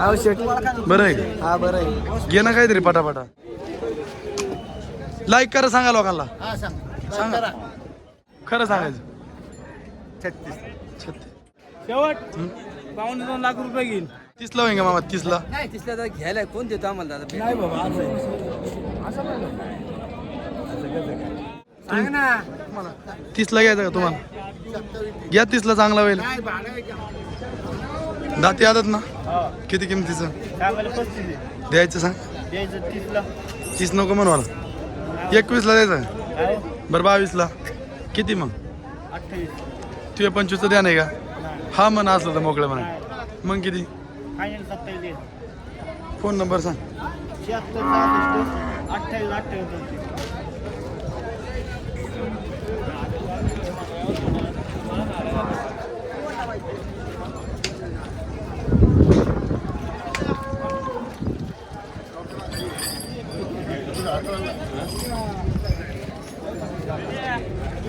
हा शेट बरं आहे का? हा बरं आहे. घे ना काहीतरी पटापटा. लाईक करा सांगा लोकांना. हा सांग सांगा खरं सांगायचं. 36 शेवट 2.5 लाख रुपये घेईल. 30 ला होईन का मामा? 30 ला नाही तिसऱ्या तर घ्यायला कोण देतो आम्हाला दादा? नाही बाबा सांग ना 30 ला घ्यायचं का तुम्हाला? घ्या 30 ला चांगला होईल. दाती आदत ना किती किमतीचं सांगायला 35 द्यायचं सांग. द्यायचं 30 ला. 30 नको म्हणवाला. 21 ला द्यायचं. बरं 22 ला किती मग? 28 तुझ्या 25 द्या नाही का? हा म्हण असलं तर मोकळं म्हणा. मग किती? फायनल 27 द्यायचं. फोन नंबर सांग. 76 66 28 28.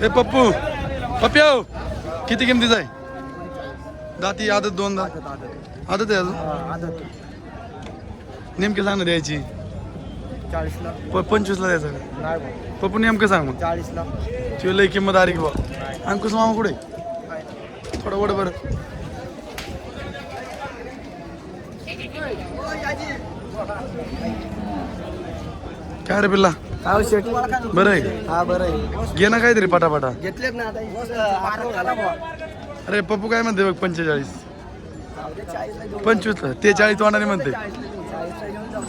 ए पप्पू पप्प्या किती किमतीचं आहे? दाती आदत 2 दात आदत आहे अजून. नेमकी सांग ना द्यायची. 40 ला 25 ला द्यायचं का? नाही पप्पू नेमकं सांग मग. 40 ला तुझी लई किंमत आली की बा. अंकुश मामा कुठे? थोडं वड बरं. काय रे पिल्ला हा शेट बरं आहे का? हा बरं आहे. घे ना काहीतरी पटापटा. घेतलेत ना आता. अरे पप्पू काय म्हणते बघ? 45 40 25 ला ते 40 वाणाने म्हणते.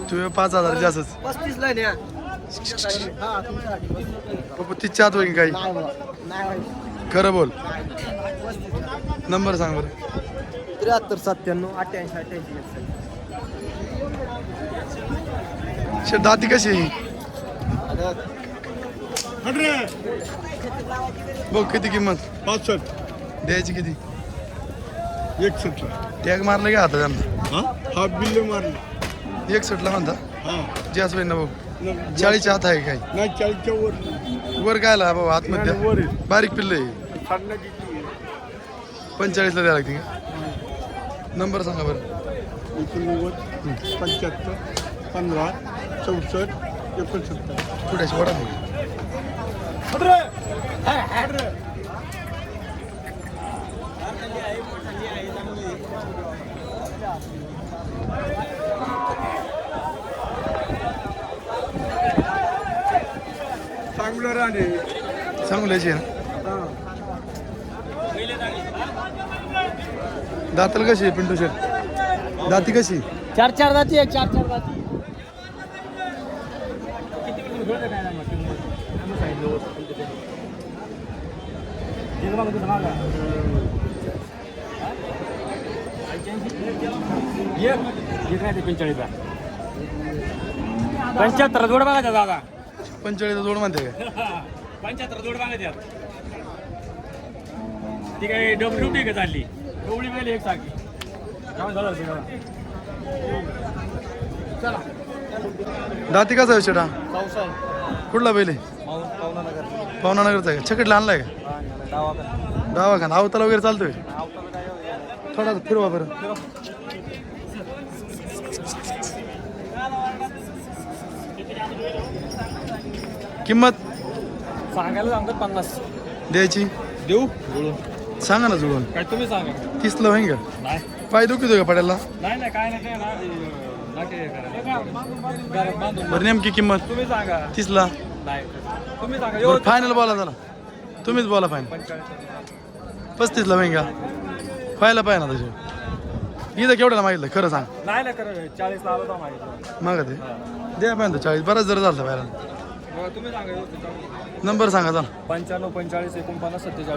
तुझे 5,000 जास्तच. 35 ला न्या. पप्पू 30 च्या आत होईन काही? नाही खरं बोल. नंबर सांग बरं. 73 97 88 88. शे दाती कशी आहे? बघ किती किंमत? 65 द्यायची किती? 61 टॅग मारलं का आता त्यांना? हा बिल्ले मारले 61 ला म्हणता. हा जास्त होईन ना भाऊ. 40 च्या आत आहे काही? नाही 40च्या वर वर काय आला भाऊ आतमध्ये? वर आहे. बारीक पिल्ल आहे. सांगण्याची 45 ला द्यायला लागते का? नंबर सांगा बरं. 89 75 15 64 69. थोड्याशी वडा नाही. चांगलं राहणे सांगूल्याची आहे ना? दाताल कशी आहे पिंटू शेट? दाती कशी? 4 जाती आहे. 4 जाती. पंच्याहत्तर जोड बघायचा दादा. 45 जोड म्हणते का? 75 जोड बघायच्या. ती काय डब्ल्यूटी का चालली? डोळी वेळ एक सारखी. दाती कसा आहे शेटा? कुठला बैल आहे? पवना नगरचा आहे का? छकडला आणलाय का? दवाखाना अवताला वगैरे चालतोय? थोडा फिरवा बरं. किंमत सांगायला सांगतात 50. द्यायची? देऊ सांगा ना जुळून. काय तुम्ही सांगा. 30 ला होईन का? नाही पाय दुखितो का पडायला? नाही काय नाही ते ना बरं नेमकी किंमत? तुम्ही सांगा. 30 ला. नाही तुम्ही सांगा. बरं फायनल बोला जरा. तुम्हीच बोला फायनल. 35 ला होईन का? व्हायला पाहिजे ना तशी. इथं केवढ्याला मागितलं खरं सांग. नाही खरं 40 ला आलो तर माहिती. मग ते द्या पाहिजे 40 बराच जर झालं व्हायला. तुम्ही सांगा. नंबर सांगा चला. 95 45 49 47.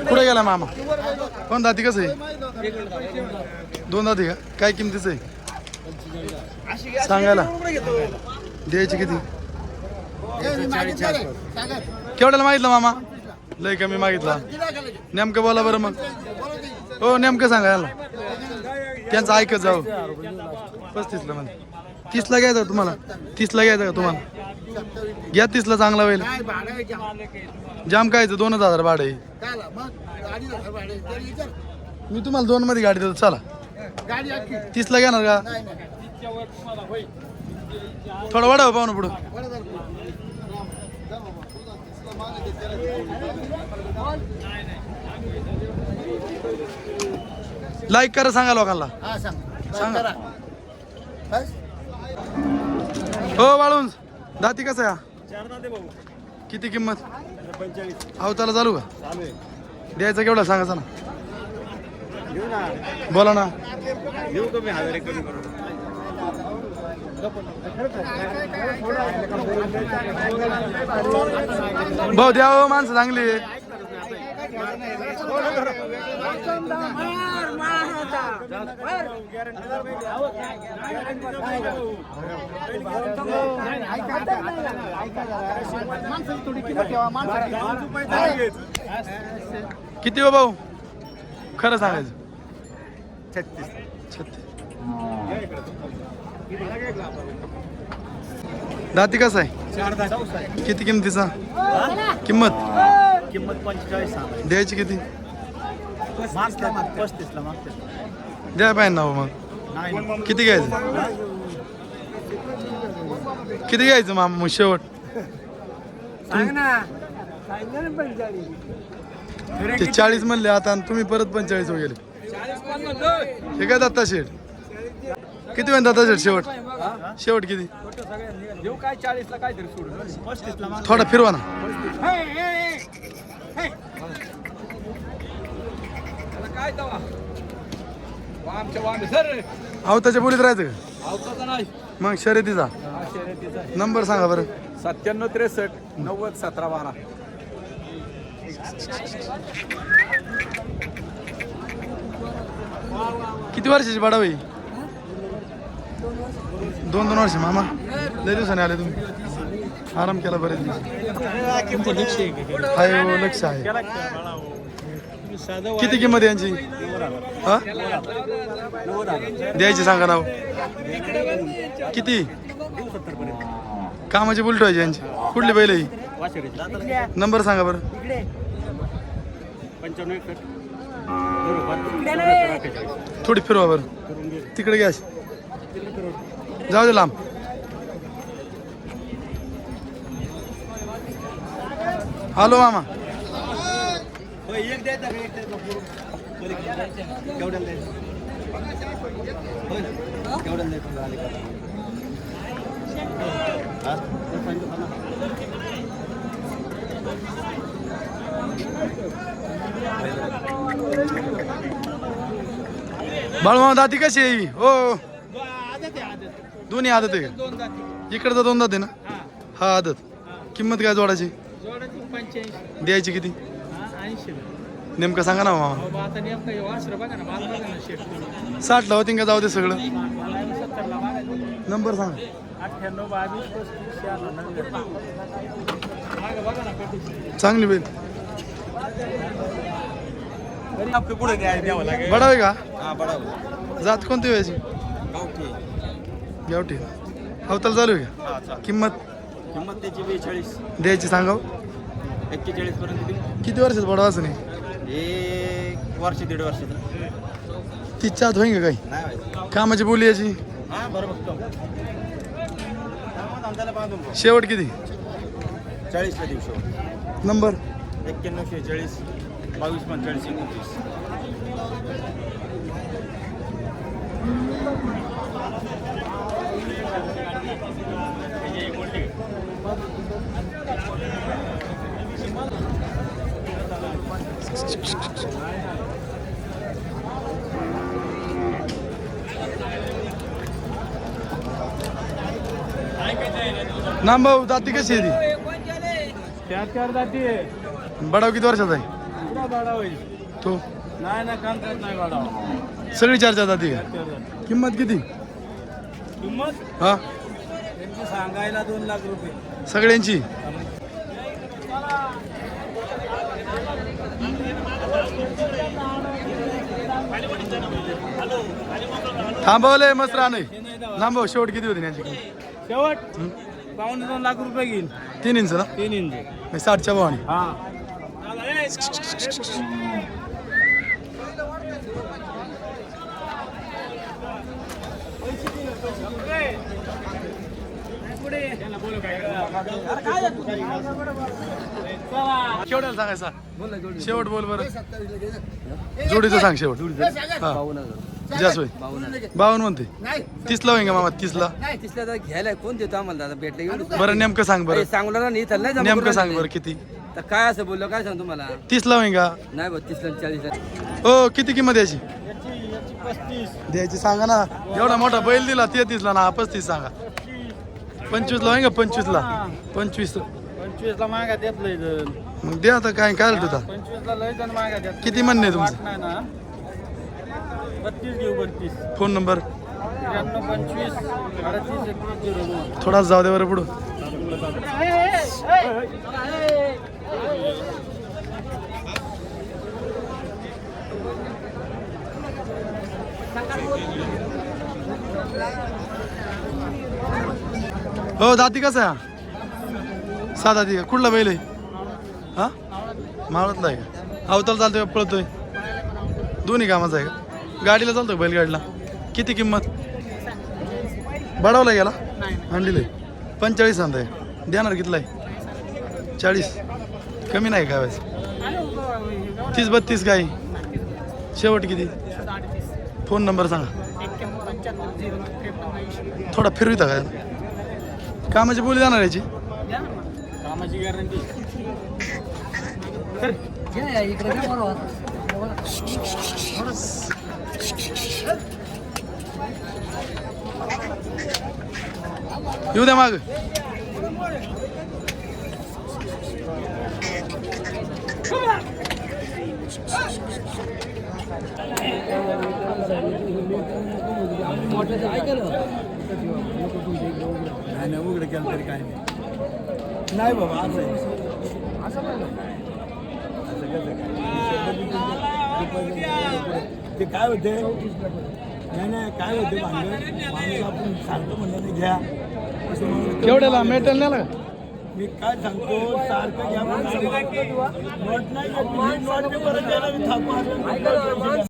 कुठे गेला मामा? कोण दाती कसं आहे? 2 दाती का? काय किमतीचं आहे सांगायला? द्यायची किती? केवढ्याला मागितलं मामा? लय कमी मागितला. नेमकं बोला बरं मग. हो नेमकं सांगा याला. त्यांचं ऐकत जाऊ. 35 ला म्हणजे 30ला घ्यायचं का तुम्हाला? 30ला घ्यायचं का तुम्हाला? घ्या 30ला, चांगला होईल. जाम कायचं 2000 भाडं आहे. मी तुम्हाला 2 मध्ये गाडी देतो, चला. 30ला घेणार का? थोडा वाढावं पाहू ना पुढं. लाईक करा, सांगा लोकांना. सांगा. हो वाळून दाती कसं आहे? किती किंमत? अवताला चालू का? द्यायचं केवढा सांगा ना. बोला ना. भाऊ द्या हो, माणसं चांगली. किती हो भाऊ? खरं सांगायचं. 36. दाती कसा आहे? किती किमतीचा? किंमत 45 द्यायची किती? 35 ला मागते. द्या पाहिजे ना मग. किती घ्यायचं? किती घ्यायचं मामा मग शेवट? ते 40 म्हणले आता आणि तुम्ही परत 45 वगैरे. हे काय दत्ता शेठ? किती वेळ दत्ता शेठ शेवट? शेवट किती? काय 40 ला काहीतरी सोडून 35 ला थोडा फिरवा ना. काय दवा आमच्या वांगे सर आवताच्या बोलीत राहायचं का? आवताचा नाही मग शर्यतीचा नंबर सांगा बरं. 97 63 90 17 12. किती वर्षाची बाडाबाई? 2 वर्ष. मामा लय दिवसाने आले तुम्ही. आराम केला बरेच दिवस. हाय हो, लक्ष आहे. किती किंमत यांची? हा द्यायची सांगा नाव. किती? कामाची बुलट व्हायची यांची. कुठली बैल ही? नंबर सांगा बरं. 95 थोडी फिरवा बरं. तिकडे घ्या. जाऊ दे लांब. हॅलो मामा. बाळूमामा दाती कशी आहे? हो दोन्ही आदत आहे का? इकडचा 2 दात आहे ना? हा आदत. किंमत काय जोडाची? द्यायची किती? नेमकं सांगा ना मामा. 60 ला होती का? जाऊ दे सगळं. नंबर सांगा. 98 22 चांगली बैल. पुढे द्यावं लागेल. बडावे का? हा बडावं. जात कोणती व्हायची? गावठी. अवताल चालू आहे का? किंमत त्याची 42 द्यायची सांगा. 41 पर्यंत देऊ. किती वर्षाचं बडवाचं नाही? 1 वर्ष 1.5 वर्ष 30च्या आत होईन का काही? नाही व्हायचं. कामाची बोली याची हा बरोबर. शेवट किती? 40 ला देऊ शकतो. नंबर 91 46 22 45 29. नाम भाऊ दाती कशी आहे ती? 4 जाती आहे. बडाव किती वर्षाचा आहे पुढा बाडा होईल. तो? नाही ना काम करत नाही बाडा. सगळी 4 दाती का? किंमत किती? किंमत हा त्यांची सांगायला 2 लाख रुपये सगळ्यांची. थांबवले मस्त राहणे थांबव. शेवट किती होती यांची? शेवट 2.5 लाख रुपये घेईन. 3 इंच ना? 3 इंच. मी 60च्या भावाने. हा केवढ्याला सांगायचा? शेवट बोल बरं. जोडीचं सांग शेवट. हा जास्त 52 म्हणते. 30 ला होईन का मामा? 30 ला तिसला घ्यायला कोण देतो आम्हाला दादा भेटले घेऊन बरं. नेमकं सांग बरं. सांगला नाही तर नाही नेमकं सांग बरं किती? तर काय असं बोललो काय सांग तुम्हाला? 30 ला होईन का? नाही बघ 30 ला 40 ला. हो किती किंमत याची? द्यायची सांगा ना. एवढा मोठा बैल दिला 33 ला ना 35 सांगा. 25 ला होईन का? 25 ला 25 ला मागा देत लय जण. मग द्या आता काय काय होता? 25 ला लय जण मागा देत. किती म्हणणे आहे तुमचं? नाही ना 32 देऊ. 32 फोन नंबर 95 25 38 21 थोडाच जाऊ दे बरं पुढं. हो दाती कसं आहे? 7 दाती का? कुठला बैल आहे? हा मावळतला आहे का? अवताल चालतोय का पळतोय? दोन्ही कामाचं आहे का? गाडीला चालतोय का बैलगाडीला? किती किंमत? बडावला गेला? अंडीला 45 सांगताय. देणार कितला आहे? 40 कमी नाही काय व्हायचं? 30-32 काय? शेवट किती? फोन नंबर सांगा. थोडा फिरविता काय? कामाची बोली जाणार याची? कामाची गॅरंटी. येऊ द्या माग. नाही उघडं केलं तरी काय नाही बाबा. असं ते काय होते? नाही काय होते भांडण आपण सांगतो म्हणलं नाही घ्या. केवढ्याला मेटल नेला का? मी काय सांगतो सारखं घ्या. नोट नाही नोट परत द्यायला मी थांबतो.